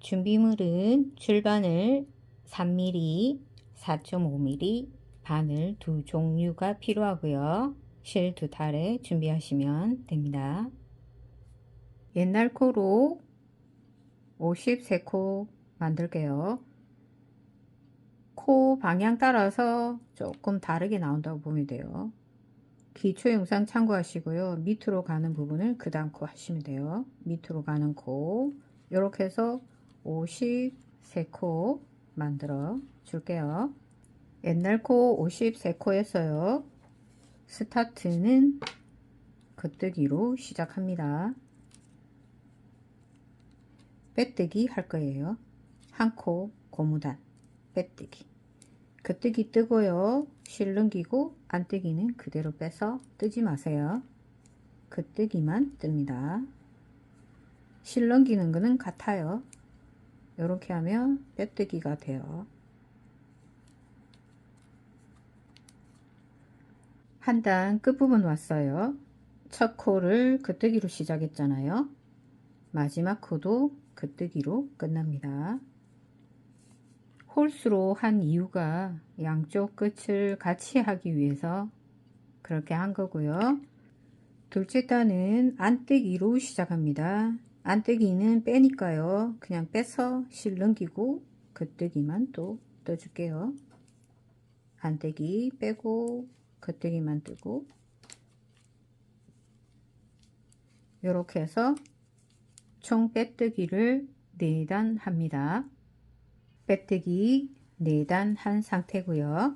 준비물은 줄바늘 3mm, 4.5mm, 바늘 두 종류가 필요하고요. 실 두 탈에 준비하시면 됩니다. 옛날 코로 53코 만들게요. 코 방향 따라서 조금 다르게 나온다고 보면 돼요. 기초 영상 참고하시고요. 밑으로 가는 부분을 그 다음 코 하시면 돼요. 밑으로 가는 코 이렇게 해서 53코 만들어 줄게요. 옛날 코 53코 했어요. 스타트는 겉뜨기로 시작합니다. 빼뜨기 할 거예요. 한 코 고무단 빼뜨기. 겉뜨기 뜨고요. 실 넘기고 안뜨기는 그대로 빼서 뜨지 마세요. 겉뜨기만 뜹니다. 실 넘기는 거는 같아요. 이렇게 하면 빼뜨기가 돼요. 한 단 끝부분 왔어요. 첫 코를 겉뜨기로 시작했잖아요. 마지막 코도 겉뜨기로 끝납니다. 홀수로 한 이유가 양쪽 끝을 같이 하기 위해서 그렇게 한 거고요. 둘째 단은 안뜨기로 시작합니다. 안뜨기는 빼니까요. 그냥 빼서 실 넘기고 겉뜨기만 또 떠줄게요. 안뜨기 빼고 겉뜨기만 뜨고 이렇게 해서 총 빼뜨기를 4단 합니다. 빼뜨기 4단 한 상태고요.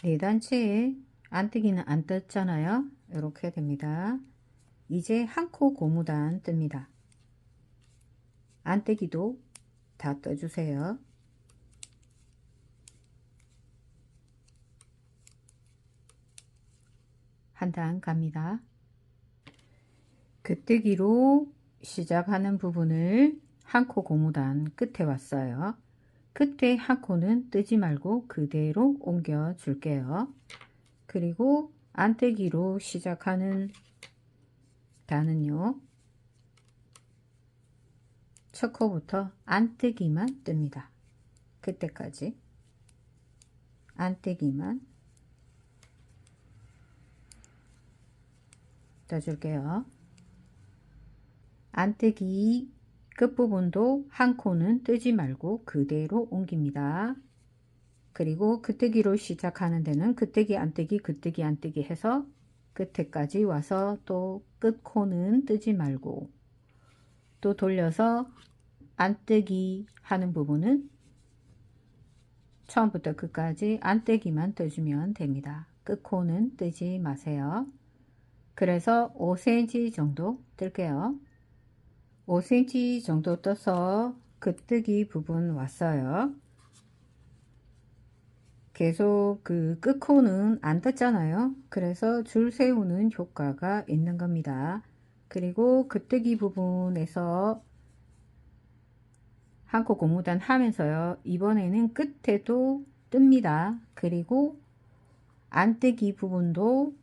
4단째에 안뜨기는 안 떴잖아요. 이렇게 됩니다. 이제 한 코 고무단 뜹니다. 안뜨기도 다 떠주세요. 한 단 갑니다. 겉뜨기로 시작하는 부분을 한 코 고무단 끝에 왔어요. 끝에 한 코는 뜨지 말고 그대로 옮겨 줄게요. 그리고 안뜨기로 시작하는 단은요, 첫 코부터 안뜨기만 뜹니다. 그때까지 안뜨기만 떠줄게요. 안뜨기 끝부분도 한 코는 뜨지 말고 그대로 옮깁니다. 그리고 겉뜨기로 시작하는 데는 겉뜨기 안뜨기 겉뜨기 안뜨기 해서 끝에까지 와서 또 끝코는 뜨지 말고 또 돌려서 안뜨기 하는 부분은 처음부터 끝까지 안뜨기만 떠주면 됩니다. 끝코는 뜨지 마세요. 그래서 5cm 정도 뜰게요. 5cm 정도 떠서 겉뜨기 부분 왔어요. 계속 그 끝코는 안 떴잖아요. 그래서 줄 세우는 효과가 있는 겁니다. 그리고 겉뜨기 부분에서 한 코 고무단 하면서요. 이번에는 끝에도 뜹니다. 그리고 안뜨기 부분도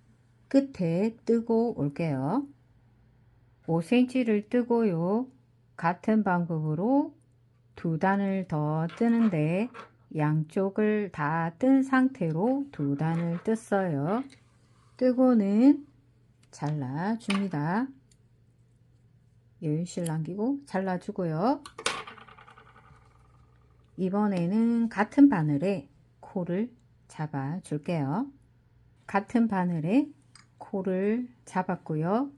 끝에 뜨고 올게요. 5cm를 뜨고요. 같은 방법으로 두 단을 더 뜨는데 양쪽을 다 뜬 상태로 두 단을 떴어요. 뜨고는 잘라 줍니다. 여유실 남기고 잘라 주고요. 이번에는 같은 바늘에 코를 잡아 줄게요. 같은 바늘에 코를 잡았고요.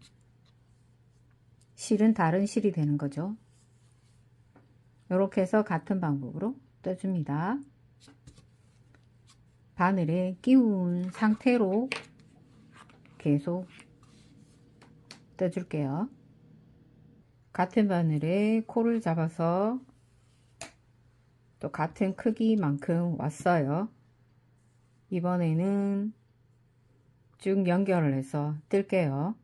실은 다른 실이 되는 거죠. 이렇게 해서 같은 방법으로 떠줍니다. 바늘에 끼운 상태로 계속 떠줄게요. 같은 바늘에 코를 잡아서 또 같은 크기만큼 왔어요. 이번에는 쭉 연결을 해서 뜰게요.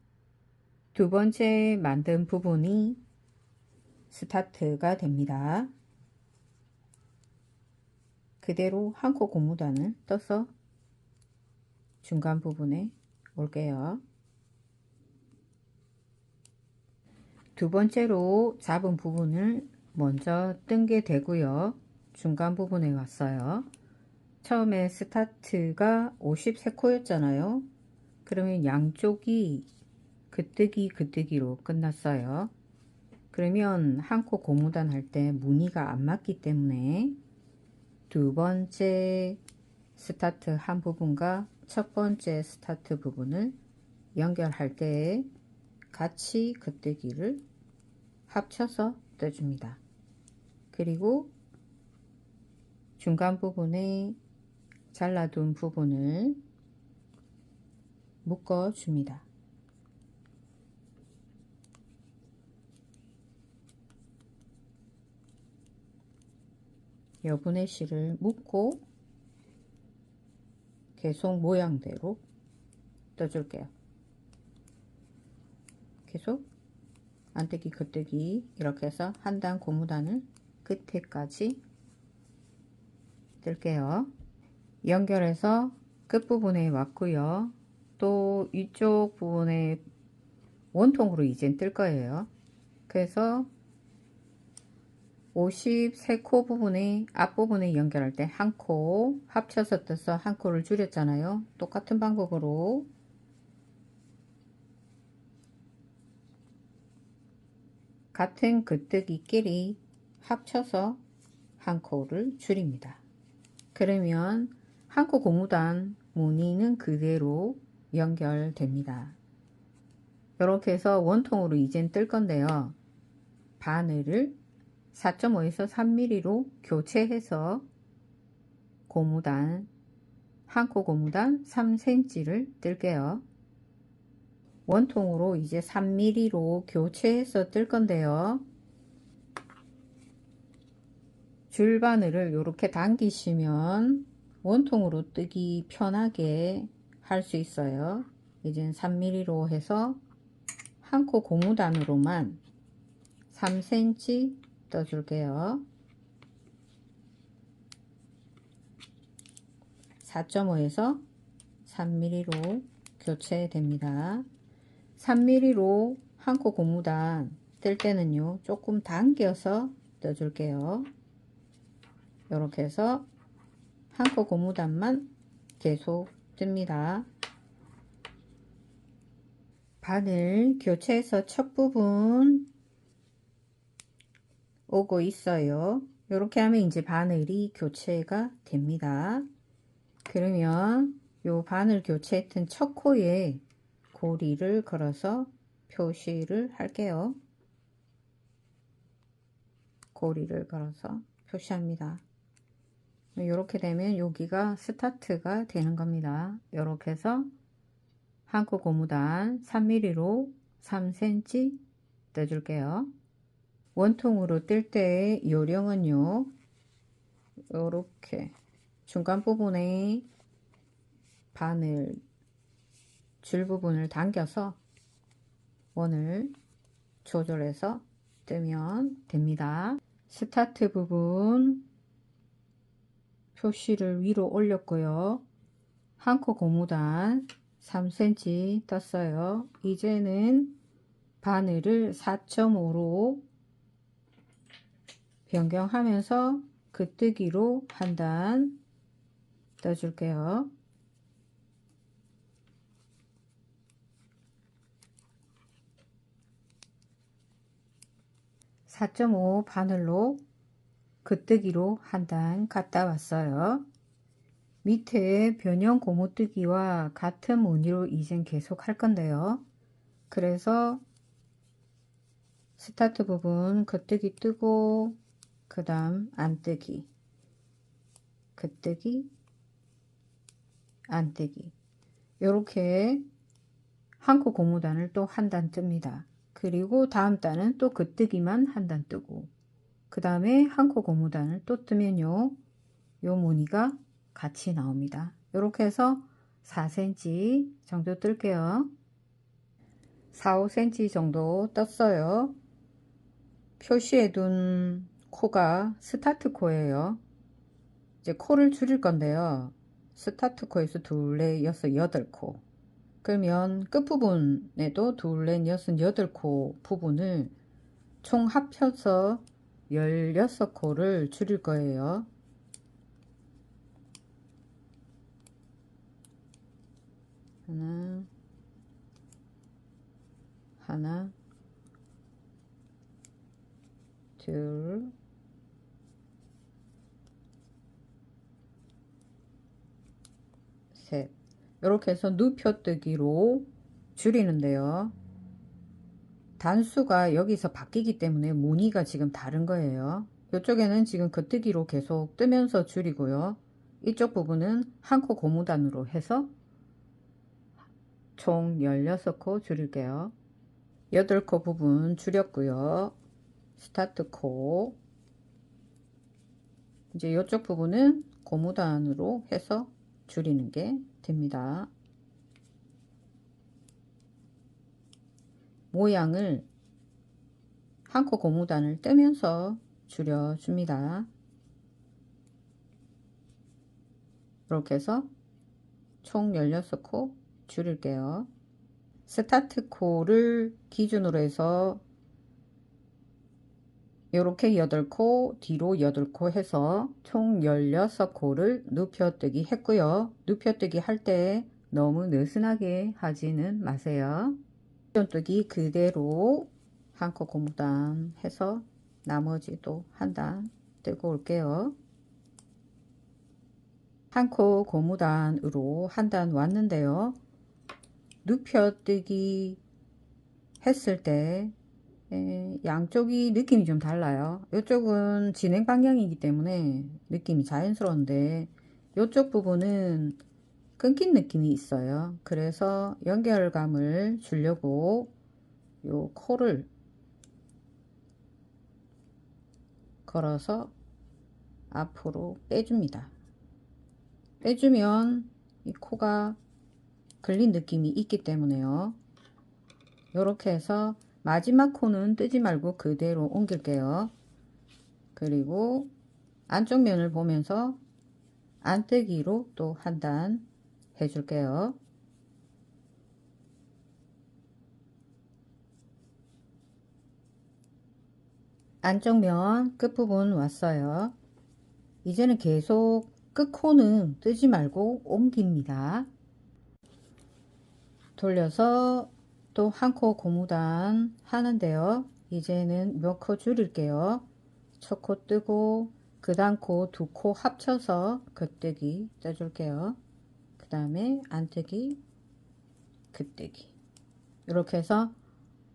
두 번째 만든 부분이 스타트가 됩니다. 그대로 한 코 고무단을 떠서 중간 부분에 올게요. 두 번째로 잡은 부분을 먼저 뜬게 되고요. 중간 부분에 왔어요. 처음에 스타트가 53코였잖아요. 그러면 양쪽이 긋뜨기로 끝났어요. 그러면 한 코 고무단 할 때 무늬가 안 맞기 때문에 두 번째 스타트 한 부분과 첫 번째 스타트 부분을 연결할 때 같이 긋뜨기를 합쳐서 떠줍니다. 그리고 중간 부분에 잘라둔 부분을 묶어 줍니다. 여분의 실을 묶고 계속 모양대로 떠줄게요. 계속 안뜨기 겉뜨기 이렇게 해서 한 단 고무단을 끝에까지 뜰게요. 연결해서 끝부분에 왔고요. 또 이쪽 부분에 원통으로 이제 뜰 거예요. 그래서 53코 부분에 앞부분에 연결할 때 한 코 합쳐서 떠서 한 코를 줄였잖아요. 똑같은 방법으로 같은 긋뜨기끼리 합쳐서 한 코를 줄입니다. 그러면 한 코 고무단 무늬는 그대로 연결됩니다. 이렇게 해서 원통으로 이젠 뜰 건데요. 바늘을 4.5에서 3mm로 교체해서 고무단 한 코 고무단 3cm를 뜰게요. 원통으로 이제 3mm로 교체해서 뜰 건데요. 줄바늘을 이렇게 당기시면 원통으로 뜨기 편하게 할 수 있어요. 이젠 3mm로 해서 한 코 고무단으로만 3cm 떠줄게요. 4.5에서 3mm로 교체됩니다. 3mm로 한 코 고무단 뜰 때는요 조금 당겨서 떠줄게요. 이렇게 해서 한 코 고무단만 계속 뜹니다. 바늘 교체해서 첫 부분 오고 있어요. 이렇게 하면 이제 바늘이 교체가 됩니다. 그러면 요 바늘 교체했던 첫 코에 고리를 걸어서 표시를 할게요. 고리를 걸어서 표시합니다. 이렇게 되면 여기가 스타트가 되는 겁니다. 이렇게 해서 한 코 고무단 3mm로 3cm 떠줄게요. 원통으로 뜰 때의 요령은요, 이렇게 중간 부분에 바늘 줄 부분을 당겨서 원을 조절해서 뜨면 됩니다. 스타트 부분 표시를 위로 올렸고요. 한 코 고무단 3cm 떴어요. 이제는 바늘을 4.5로 변경하면서 긋뜨기로 한 단 떠줄게요. 4.5 바늘로 긋뜨기로 한 단 갔다 왔어요. 밑에 변형 고무뜨기와 같은 무늬로 이젠 계속 할 건데요. 그래서 스타트 부분 긋뜨기 뜨고 그 다음 안뜨기 긋뜨기 안뜨기 이렇게 한 코 고무단을 또 한 단 뜹니다. 그리고 다음 단은 또 긋뜨기만 한 단 뜨고 그 다음에 한 코 고무단을 또 뜨면요 요 무늬가 같이 나옵니다. 이렇게 해서 4cm 정도 뜰게요. 4, 5cm 정도 떴어요. 표시해둔 코가 스타트 코예요. 이제 코를 줄일 건데요. 스타트 코에서 둘, 넷, 여섯, 여덟 코. 그러면 끝부분에도 둘, 넷, 여섯, 여덟 코 부분을 총 합쳐서 16코를 줄일 거예요. 하나, 둘, 셋. 이렇게 해서 누펴뜨기로 줄이는데요. 단수가 여기서 바뀌기 때문에 무늬가 지금 다른 거예요. 이쪽에는 지금 겉뜨기로 계속 뜨면서 줄이고요. 이쪽 부분은 한 코 고무단으로 해서 총 16코 줄일게요. 8코 부분 줄였고요. 스타트 코. 이제 이쪽 부분은 고무단으로 해서 줄이는 게 됩니다. 모양을 한 코 고무단을 떼면서 줄여줍니다. 이렇게 해서 총 16코 줄일게요. 스타트 코를 기준으로 해서 이렇게 8코, 뒤로 8코 해서 총 16코를 눕혀뜨기 했고요. 눕혀뜨기 할 때 너무 느슨하게 하지는 마세요. 눕혀뜨기 그대로 한 코 고무단 해서 나머지도 한 단 뜨고 올게요. 한 코 고무단으로 한 단 왔는데요. 눕혀뜨기 했을 때 양쪽이 느낌이 좀 달라요. 이쪽은 진행 방향이기 때문에 느낌이 자연스러운데 이쪽 부분은 끊긴 느낌이 있어요. 그래서 연결감을 주려고 요 코를 걸어서 앞으로 빼줍니다. 빼주면 이 코가 걸린 느낌이 있기 때문에요. 이렇게 해서 마지막 코는 뜨지 말고 그대로 옮길게요. 그리고 안쪽 면을 보면서 안뜨기로 또 한 단 해줄게요. 안쪽 면 끝부분 왔어요. 이제는 계속 끝코는 뜨지 말고 옮깁니다. 돌려서 또 한 코 고무단 하는데요. 이제는 몇 코 줄일게요. 첫 코 뜨고 그 다음 코 두 코 합쳐서 겉뜨기 떠줄게요. 그 다음에 안뜨기, 겉뜨기. 이렇게 해서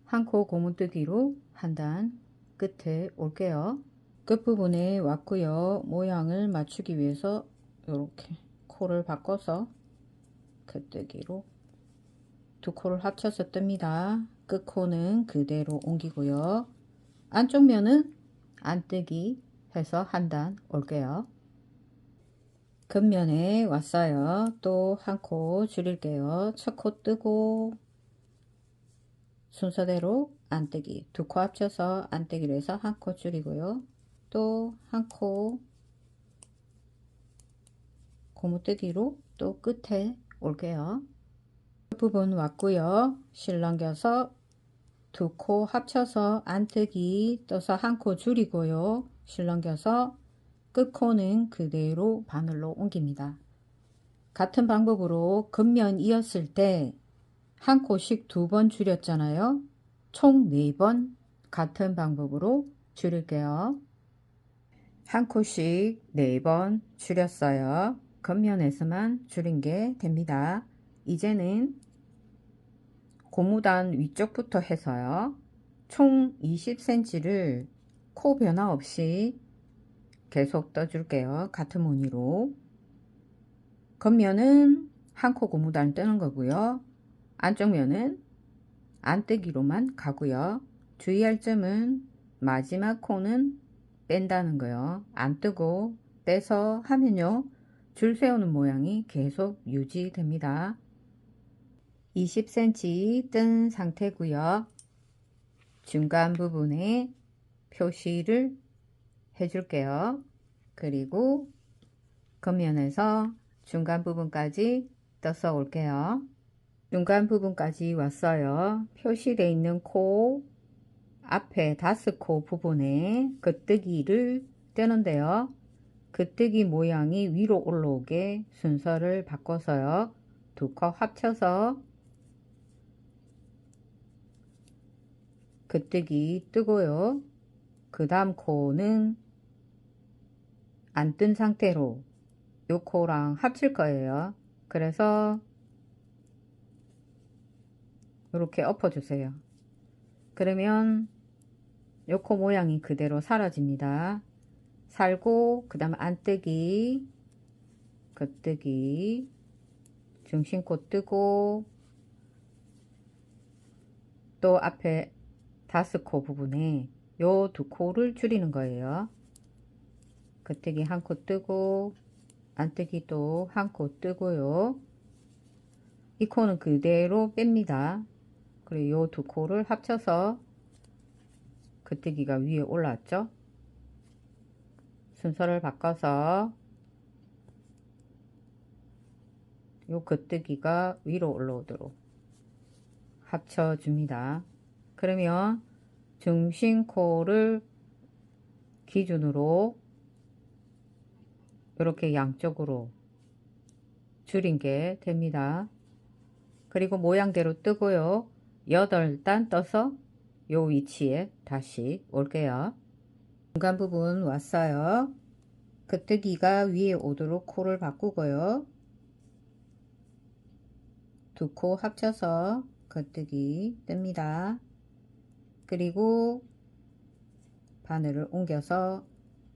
한 코 고무뜨기로 한 단 끝에 올게요. 끝부분에 왔고요. 모양을 맞추기 위해서 이렇게 코를 바꿔서 겉뜨기로 두 코를 합쳐서 뜹니다. 끝코는 그대로 옮기고요. 안쪽 면은 안뜨기 해서 한 단 올게요. 겉면에 왔어요. 또 한 코 줄일게요. 첫 코 뜨고 순서대로 안뜨기 두 코 합쳐서 안뜨기로 해서 한 코 줄이고요. 또 한 코 고무뜨기로 또 끝에 올게요. 부분 왔고요. 실 넘겨서 두 코 합쳐서 안뜨기 떠서 한 코 줄이고요. 실 넘겨서 끝코는 그대로 바늘로 옮깁니다. 같은 방법으로 겉면 이었을 때 한 코씩 두 번 줄였잖아요. 총 4번 같은 방법으로 줄일게요. 한 코씩 4번 줄였어요. 겉면에서만 줄인 게 됩니다. 이제는 고무단 위쪽부터 해서요. 총 20cm를 코 변화 없이 계속 떠줄게요. 같은 무늬로. 겉면은 한 코 고무단 뜨는 거고요. 안쪽 면은 안뜨기로만 가고요. 주의할 점은 마지막 코는 뺀다는 거요. 안 뜨고 빼서 하면요. 줄 세우는 모양이 계속 유지됩니다. 20cm 뜬 상태고요. 중간 부분에 표시를 해줄게요. 그리고 겉면에서 중간 부분까지 떠서 올게요. 중간 부분까지 왔어요. 표시되어 있는 코 앞에 다스코 부분에 겉뜨기를 떼는데요. 겉뜨기 모양이 위로 올라오게 순서를 바꿔서요. 두 코 합쳐서 겉뜨기 뜨고요. 그 다음 코는 안 뜬 상태로 요 코랑 합칠 거예요. 그래서 이렇게 엎어주세요. 그러면 요 코 모양이 그대로 사라집니다. 살고 그 다음 안뜨기, 겉뜨기, 중심코 뜨고 또 앞에 다스코 부분에 요 두 코를 줄이는 거예요. 겉뜨기 한 코 뜨고 안뜨기도 한 코 뜨고요. 이 코는 그대로 뺍니다. 그리고 요 두 코를 합쳐서 겉뜨기가 위에 올라왔죠. 순서를 바꿔서 요 겉뜨기가 위로 올라오도록 합쳐줍니다. 그러면 중심코를 기준으로 이렇게 양쪽으로 줄인 게 됩니다. 그리고 모양대로 뜨고요. 8단 떠서 요 위치에 다시 올게요. 중간 부분 왔어요. 겉뜨기가 위에 오도록 코를 바꾸고요. 두 코 합쳐서 겉뜨기 뜹니다. 그리고 바늘을 옮겨서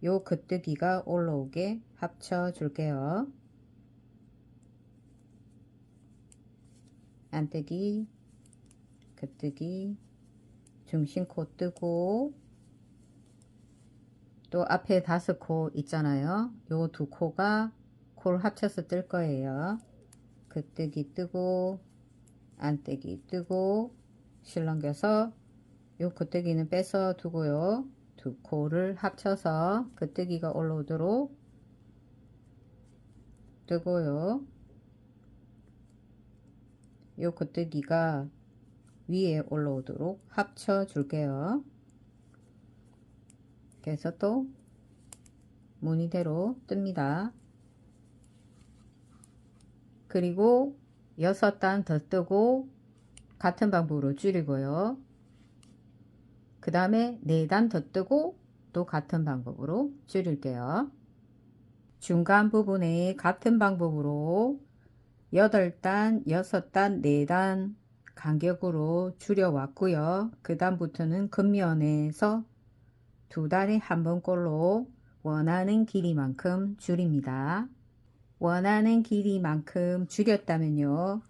요 겉뜨기가 올라오게 합쳐 줄게요. 안뜨기, 겉뜨기, 중심코 뜨고 또 앞에 5코 있잖아요. 요 두 코가 코를 합쳐서 뜰 거예요. 겉뜨기 뜨고 안뜨기 뜨고 실넘겨서 요 겉뜨기는 빼서 두고요. 두 코를 합쳐서 겉뜨기가 올라오도록 뜨고요. 요 겉뜨기가 위에 올라오도록 합쳐 줄게요. 그래서 또 무늬대로 뜹니다. 그리고 6단 더 뜨고 같은 방법으로 줄이고요. 그 다음에 4단 더 뜨고 또 같은 방법으로 줄일게요. 중간 부분에 같은 방법으로 8단, 6단, 4단 간격으로 줄여 왔고요. 그 다음부터는 겉면에서 2단에 한 번꼴로 원하는 길이만큼 줄입니다. 원하는 길이만큼 줄였다면요.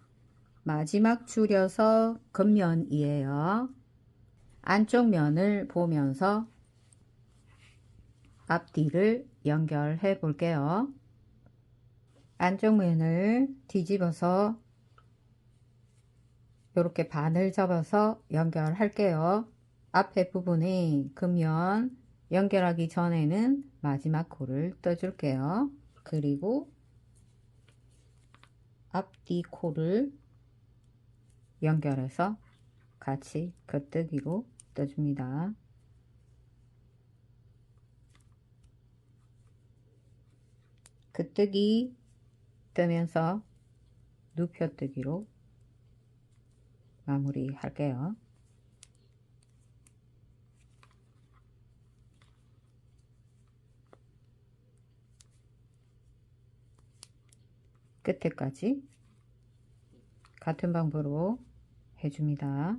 마지막 줄여서 겉면이에요. 안쪽 면을 보면서 앞뒤를 연결해 볼게요. 안쪽 면을 뒤집어서 이렇게 반을 접어서 연결할게요. 앞에 부분에 겉면 연결하기 전에는 마지막 코를 떠줄게요. 그리고 앞뒤 코를 연결해서 같이 겉뜨기로 떠줍니다. 겉뜨기 뜨면서 눕혀뜨기로 마무리 할게요. 끝에까지 같은 방법으로 해줍니다.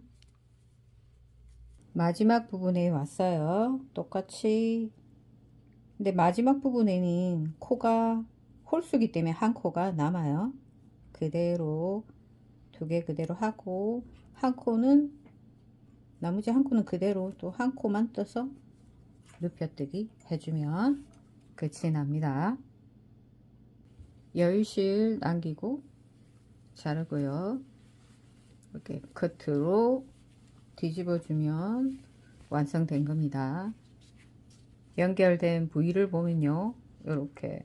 마지막 부분에 왔어요. 똑같이. 근데 마지막 부분에는 코가 홀수기 때문에 한 코가 남아요. 그대로 2개 그대로 하고 한 코는 나머지 한 코는 그대로 또 한 코만 떠서 눕혀뜨기 해주면 끝이 납니다. 여유실 남기고 자르고요. 이렇게 커트로 뒤집어 주면 완성된 겁니다. 연결된 부위를 보면요. 이렇게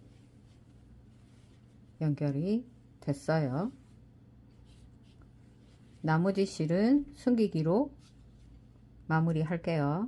연결이 됐어요. 나머지 실은 숨기기로 마무리 할게요.